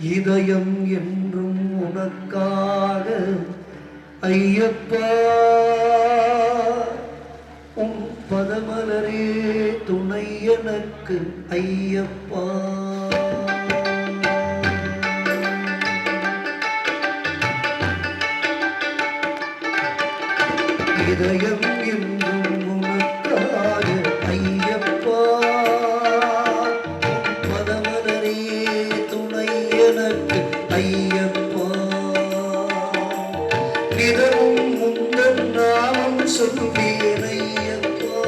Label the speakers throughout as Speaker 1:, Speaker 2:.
Speaker 1: இதயம் என்றும் உனக்காக ஐயப்பா, உன் பதமலரே துணை எனக்கு ஐயப்பா. இதயம் என்றும் உனக்காக ஐயப்பா, உன் பதமலரே துணை எனக்கு ஐயப்பா. நிதமும் முந்தன் நாமம் சொல்வேன் ஐயப்பா,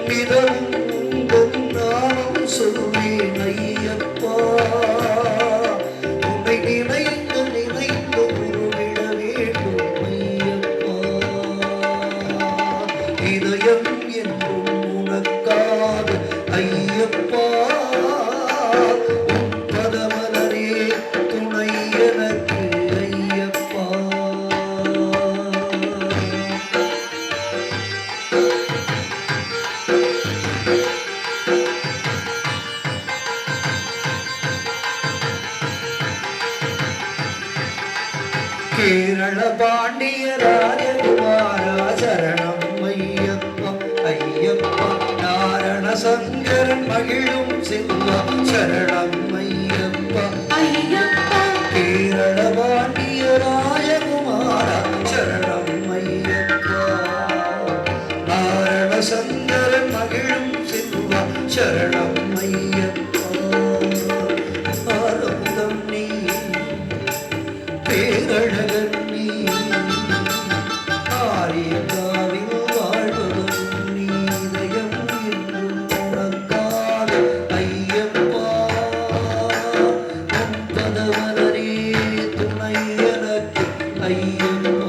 Speaker 1: நிதமும் முந்தன் நாமம் சொல்வேன் ஐயப்பா. உன்னை நினைந்து நினைந்து உருவிட வேண்டும் ஐயப்பா. இதயம் என்றும் உனக்காக ஐயப்பா, உன் பதமலரே துணை எனக்கு ஐயப்பா. கேரள பாண்டிய ராஜகுமாரா சரணம் ஐயப்பா ஐயப்பா. நாரண சங்கரன் மகிழும் செல்வா சரணம் ஐயப்பா ஐயப்பா. கேரள பாண்டிய ராஜகுமாரா சரணம் ஐயப்பா. நாரண சங்கரன் மகிழும் செல்வா சரணம் ஐயப்பா. ஆரம்பம் நீ பேரழகன் நீ, ஆரியக்காவில் வாழ்வதும் நீ. இதயம் என்றும் உனக்காக ஐயப்பா, உன் பதமலரே துணை எனக்கு ஐயப்பா.